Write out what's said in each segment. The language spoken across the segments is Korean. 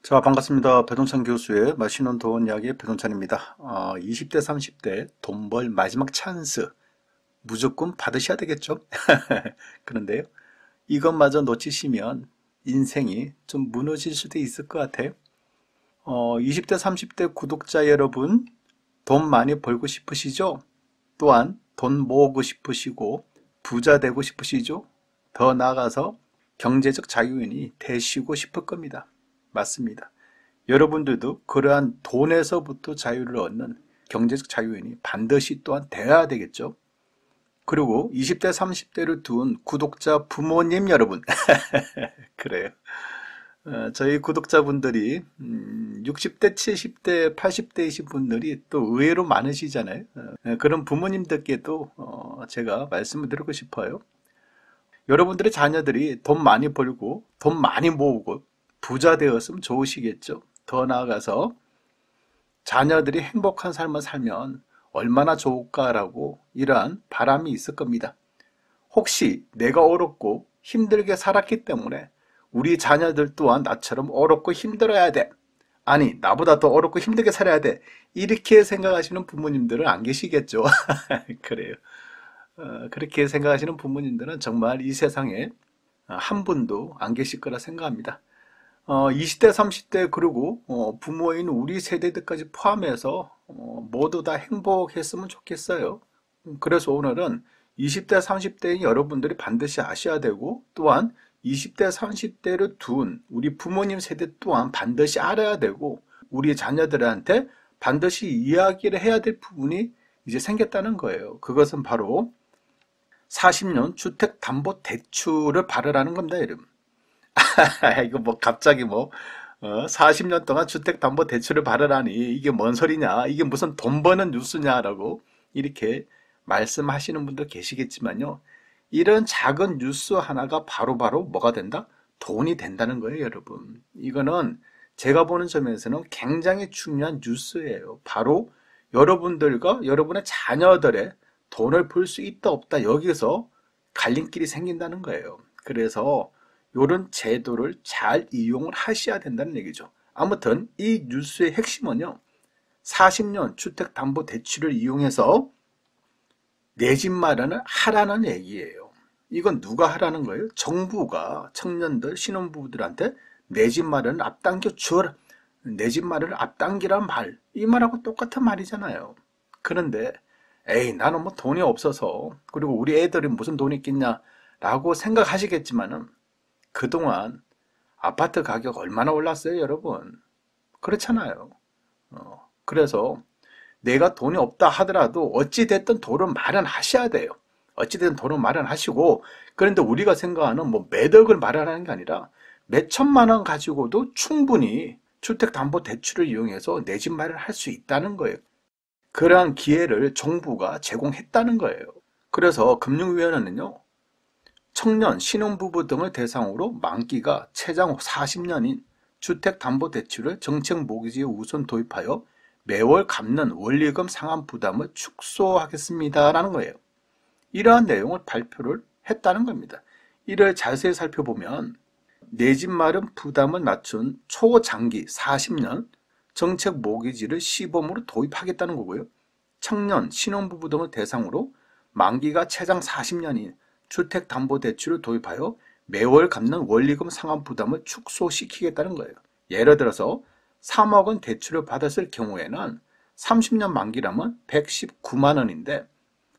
자, 반갑습니다. 배동찬 교수의 맛있는 돈 이야기의 배동찬입니다. 20대, 30대 돈 벌 마지막 찬스 무조건 받으셔야 되겠죠? 그런데요, 이것마저 놓치시면 인생이 좀 무너질 수도 있을 것 같아요. 20대, 30대 구독자 여러분, 돈 많이 벌고 싶으시죠? 또한 돈 모으고 싶으시고 부자 되고 싶으시죠? 더 나아가서 경제적 자유인이 되시고 싶을 겁니다. 맞습니다. 여러분들도 그러한 돈에서부터 자유를 얻는 경제적 자유인이 반드시 또한 되어야 되겠죠. 그리고 20대, 30대를 둔 구독자 부모님 여러분. 그래요. 저희 구독자분들이 60대, 70대, 80대이신 분들이 또 의외로 많으시잖아요. 그런 부모님들께도 제가 말씀을 드리고 싶어요. 여러분들의 자녀들이 돈 많이 벌고 돈 많이 모으고 부자 되었으면 좋으시겠죠. 더 나아가서 자녀들이 행복한 삶을 살면 얼마나 좋을까라고 이러한 바람이 있을 겁니다. 혹시 내가 어렵고 힘들게 살았기 때문에 우리 자녀들 또한 나처럼 어렵고 힘들어야 돼. 아니, 나보다 더 어렵고 힘들게 살아야 돼. 이렇게 생각하시는 부모님들은 안 계시겠죠. 그래요. 그렇게 생각하시는 부모님들은 정말 이 세상에 한 분도 안 계실 거라 생각합니다. 20대, 30대 그리고 부모인 우리 세대들까지 포함해서 모두 다 행복했으면 좋겠어요. 그래서 오늘은 20대, 30대인 여러분들이 반드시 아셔야 되고 또한 20대, 30대를 둔 우리 부모님 세대 또한 반드시 알아야 되고 우리 자녀들한테 반드시 이야기를 해야 될 부분이 이제 생겼다는 거예요. 그것은 바로 40년 주택담보대출을 받으라는 겁니다, 여러분. 이거 뭐 갑자기 40년 동안 주택담보대출을 받으라니 이게 뭔 소리냐, 이게 무슨 돈 버는 뉴스냐라고 이렇게 말씀하시는 분도 계시겠지만요, 이런 작은 뉴스 하나가 바로바로 뭐가 된다? 돈이 된다는 거예요, 여러분. 이거는 제가 보는 점에서는 굉장히 중요한 뉴스예요. 바로 여러분들과 여러분의 자녀들의 돈을 벌 수 있다 없다, 여기서 갈림길이 생긴다는 거예요. 그래서 이런 제도를 잘 이용을 하셔야 된다는 얘기죠. 아무튼 이 뉴스의 핵심은요, 40년 주택담보대출을 이용해서 내 집 마련을 하라는 얘기예요. 이건 누가 하라는 거예요? 정부가 청년들, 신혼부부들한테 내 집 마련을 앞당겨 주어라. 내 집 마련을 앞당기란 말, 이 말하고 똑같은 말이잖아요. 그런데 에이, 나는 뭐 돈이 없어서, 그리고 우리 애들이 무슨 돈이 있겠냐라고 생각하시겠지만은 그동안 아파트 가격 얼마나 올랐어요, 여러분? 그렇잖아요. 그래서 내가 돈이 없다 하더라도 어찌됐든 돈을 마련하셔야 돼요. 어찌됐든 돈을 마련하시고, 그런데 우리가 생각하는 뭐 몇 억을 마련하는 게 아니라 몇 천만 원 가지고도 충분히 주택담보대출을 이용해서 내 집 마련할 수 있다는 거예요. 그러한 기회를 정부가 제공했다는 거예요. 그래서 금융위원회는요, 청년, 신혼부부 등을 대상으로 만기가 최장 40년인 주택담보대출을 정책 모기지에 우선 도입하여 매월 갚는 원리금 상환 부담을 축소하겠습니다라는 거예요. 이러한 내용을 발표를 했다는 겁니다. 이를 자세히 살펴보면 내 집 마련 부담을 낮춘 초장기 40년 정책 모기지를 시범으로 도입하겠다는 거고요. 청년, 신혼부부 등을 대상으로 만기가 최장 40년인 주택담보대출을 도입하여 매월 갚는 원리금 상환 부담을 축소시키겠다는 거예요. 예를 들어서 3억 원 대출을 받았을 경우에는 30년 만기라면 119만 원인데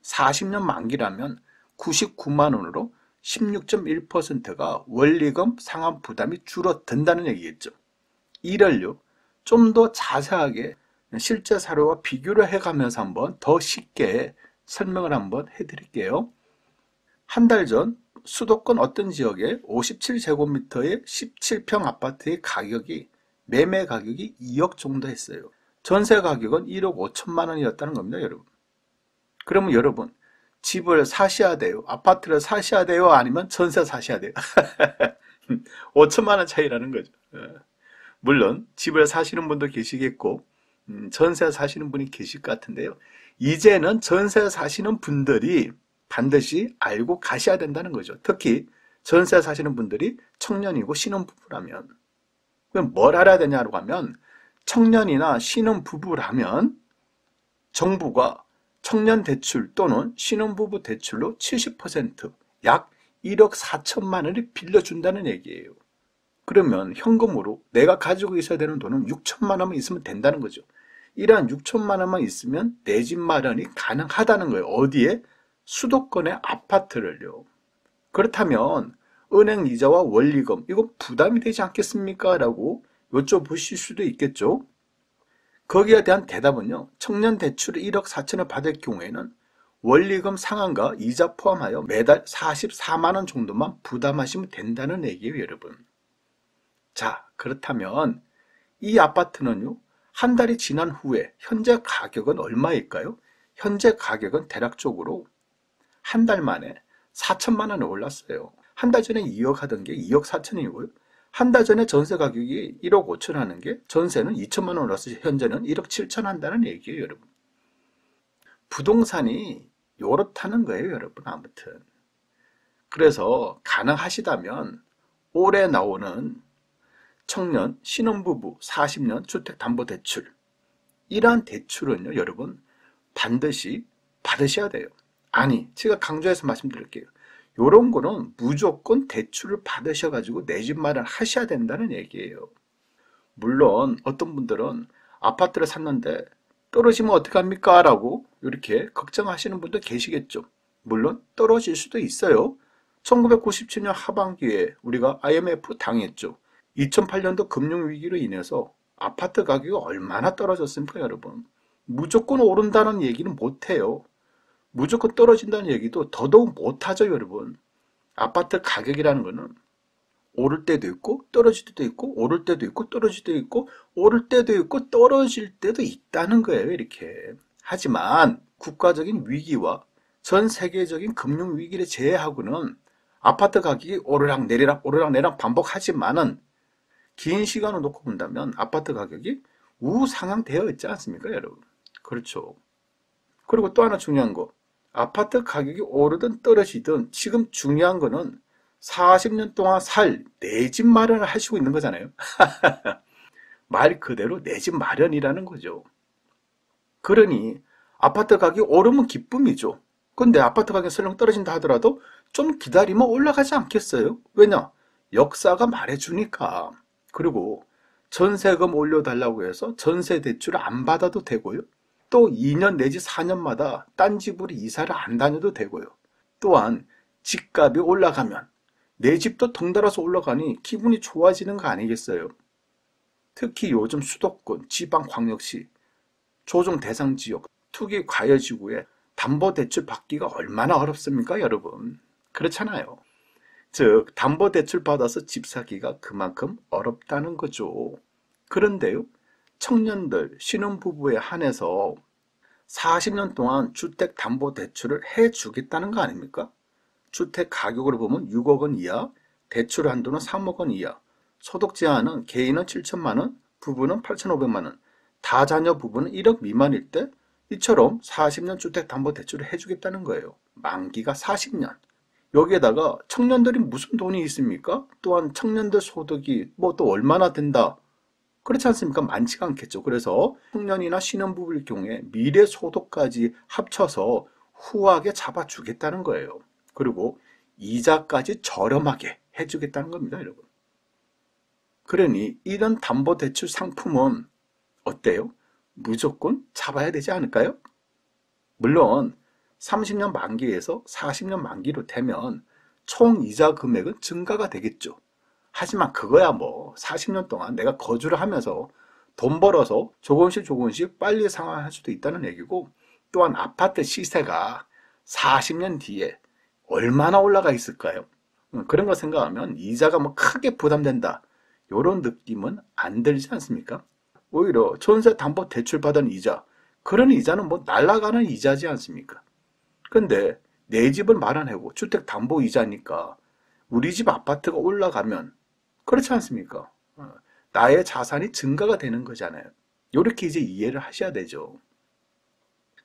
40년 만기라면 99만 원으로 16.1%가 원리금 상환 부담이 줄어든다는 얘기겠죠. 이를요, 좀 더 자세하게 실제 사료와 비교를 해가면서 한번 더 쉽게 설명을 한번 해드릴게요. 한 달 전 수도권 어떤 지역에 57제곱미터의 17평 아파트의 가격이 매매 가격이 2억 정도 했어요. 전세 가격은 1억 5천만 원이었다는 겁니다, 여러분. 그러면 여러분, 집을 사셔야 돼요? 아파트를 사셔야 돼요? 아니면 전세 사셔야 돼요? 5천만 원 차이라는 거죠. 물론 집을 사시는 분도 계시겠고 전세 사시는 분이 계실 것 같은데요. 이제는 전세 사시는 분들이 반드시 알고 가셔야 된다는 거죠. 특히 전세 사시는 분들이 청년이고 신혼부부라면 그럼 뭘 알아야 되냐고 하면 청년이나 신혼부부라면 정부가 청년 대출 또는 신혼부부 대출로 70%, 약 1억 4천만 원을 빌려준다는 얘기예요. 그러면 현금으로 내가 가지고 있어야 되는 돈은 6천만 원만 있으면 된다는 거죠. 이러한 6천만 원만 있으면 내 집 마련이 가능하다는 거예요. 어디에? 수도권의 아파트를요. 그렇다면 은행 이자와 원리금 이거 부담이 되지 않겠습니까? 라고 여쭤보실 수도 있겠죠. 거기에 대한 대답은요. 청년 대출 1억 4천을 받을 경우에는 원리금 상환과 이자 포함하여 매달 44만 원 정도만 부담하시면 된다는 얘기예요, 여러분. 자, 그렇다면 이 아파트는요. 한 달이 지난 후에 현재 가격은 얼마일까요? 현재 가격은 대략적으로 한 달 만에 4천만 원에 올랐어요. 한 달 전에 2억 하던 게 2억 4천이고요. 한 달 전에 전세 가격이 1억 5천 하는 게 전세는 2천만 원 올라서 현재는 1억 7천 한다는 얘기예요, 여러분. 부동산이 요렇다는 거예요, 여러분. 아무튼. 그래서 가능하시다면 올해 나오는 청년, 신혼부부 40년 주택담보대출 이러한 대출은요, 여러분 반드시 받으셔야 돼요. 아니, 제가 강조해서 말씀드릴게요. 요런 거는 무조건 대출을 받으셔가지고 내 집 마련 하셔야 된다는 얘기예요. 물론 어떤 분들은 아파트를 샀는데 떨어지면 어떡합니까? 라고 이렇게 걱정하시는 분도 계시겠죠. 물론 떨어질 수도 있어요. 1997년 하반기에 우리가 IMF 당했죠. 2008년도 금융위기로 인해서 아파트 가격이 얼마나 떨어졌습니까, 여러분? 무조건 오른다는 얘기는 못해요. 무조건 떨어진다는 얘기도 더더욱 못하죠, 여러분. 아파트 가격이라는 거는 오를 때도 있고 떨어질 때도 있고 오를 때도 있고 떨어질 때도 있고 오를 때도 있고 떨어질 때도 있다는 거예요, 이렇게. 하지만 국가적인 위기와 전 세계적인 금융 위기를 제외하고는 아파트 가격이 오르락 내리락 반복하지만은 긴 시간을 놓고 본다면 아파트 가격이 우상향되어 있지 않습니까, 여러분? 그렇죠. 그리고 또 하나 중요한 거. 아파트 가격이 오르든 떨어지든 지금 중요한 거는 40년 동안 살 내 집 마련을 하시고 있는 거잖아요. 말 그대로 내 집 마련이라는 거죠. 그러니 아파트 가격이 오르면 기쁨이죠. 근데 아파트 가격이 설령 떨어진다 하더라도 좀 기다리면 올라가지 않겠어요? 왜냐? 역사가 말해주니까. 그리고 전세금 올려달라고 해서 전세 대출을 안 받아도 되고요. 또 2년 내지 4년마다 딴 집으로 이사를 안 다녀도 되고요. 또한 집값이 올라가면 내 집도 덩달아서 올라가니 기분이 좋아지는 거 아니겠어요? 특히 요즘 수도권, 지방광역시, 조정 대상 지역, 투기 과열지구에 담보대출 받기가 얼마나 어렵습니까, 여러분? 그렇잖아요. 즉, 담보대출 받아서 집 사기가 그만큼 어렵다는 거죠. 그런데요, 청년들, 신혼부부에 한해서 40년 동안 주택담보대출을 해주겠다는 거 아닙니까? 주택 가격으로 보면 6억 원 이하, 대출 한도는 3억 원 이하, 소득 제한은 개인은 7천만 원, 부부는 8,500만 원, 다자녀 부부는 1억 미만일 때 이처럼 40년 주택담보대출을 해주겠다는 거예요. 만기가 40년. 여기에다가 청년들이 무슨 돈이 있습니까? 또한 청년들 소득이 뭐 또 얼마나 된다. 그렇지 않습니까? 많지가 않겠죠. 그래서 청년이나 신혼부부일 경우에 미래 소득까지 합쳐서 후하게 잡아주겠다는 거예요. 그리고 이자까지 저렴하게 해주겠다는 겁니다, 여러분. 그러니 이런 담보대출 상품은 어때요? 무조건 잡아야 되지 않을까요? 물론 30년 만기에서 40년 만기로 되면 총 이자 금액은 증가가 되겠죠. 하지만 그거야 뭐 40년 동안 내가 거주를 하면서 돈 벌어서 조금씩 빨리 상환할 수도 있다는 얘기고, 또한 아파트 시세가 40년 뒤에 얼마나 올라가 있을까요? 그런 거 생각하면 이자가 뭐 크게 부담된다, 이런 느낌은 안 들지 않습니까? 오히려 전세 담보 대출 받은 이자, 그런 이자는 뭐 날아가는 이자지 않습니까? 근데 내 집을 마련하고 주택 담보 이자니까 우리 집 아파트가 올라가면 그렇지 않습니까? 나의 자산이 증가가 되는 거잖아요. 이렇게 이제 이해를 하셔야 되죠.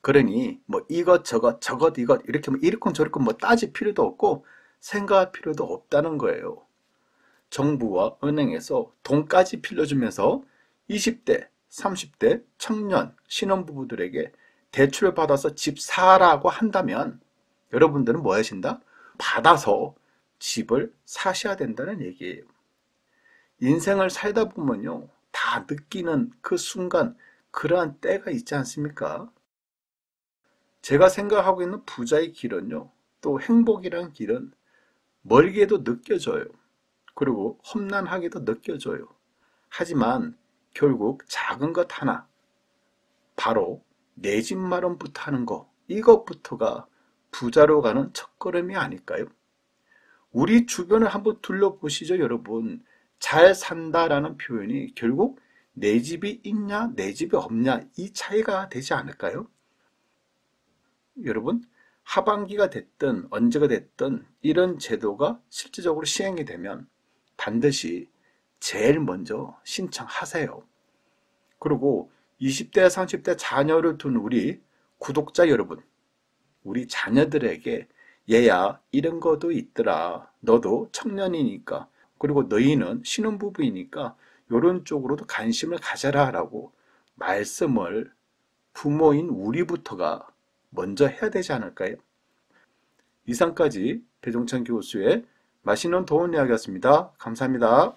그러니 뭐 이것저것 이것 이렇게 뭐 이렇건 저렇건 뭐 따질 필요도 없고 생각할 필요도 없다는 거예요. 정부와 은행에서 돈까지 빌려주면서 20대, 30대 청년, 신혼부부들에게 대출을 받아서 집 사라고 한다면 여러분들은 뭐 하신다? 받아서 집을 사셔야 된다는 얘기예요. 인생을 살다 보면요, 다 느끼는 그 순간, 그러한 때가 있지 않습니까? 제가 생각하고 있는 부자의 길은요, 또 행복이란 길은 멀게도 느껴져요. 그리고 험난하게도 느껴져요. 하지만 결국 작은 것 하나, 바로 내 집 마련부터 하는 거, 이것부터가 부자로 가는 첫걸음이 아닐까요? 우리 주변을 한번 둘러보시죠, 여러분. 잘 산다라는 표현이 결국 내 집이 있냐, 내 집이 없냐, 이 차이가 되지 않을까요? 여러분, 하반기가 됐든 언제가 됐든 이런 제도가 실질적으로 시행이 되면 반드시 제일 먼저 신청하세요. 그리고 20대, 30대 자녀를 둔 우리 구독자 여러분, 우리 자녀들에게 얘야, 이런 것도 있더라. 너도 청년이니까, 그리고 너희는 신혼부부이니까 이런 쪽으로도 관심을 가져라 라고 말씀을 부모인 우리부터가 먼저 해야 되지 않을까요? 이상까지 배종찬 교수의 맛있는 도움 이야기였습니다. 감사합니다.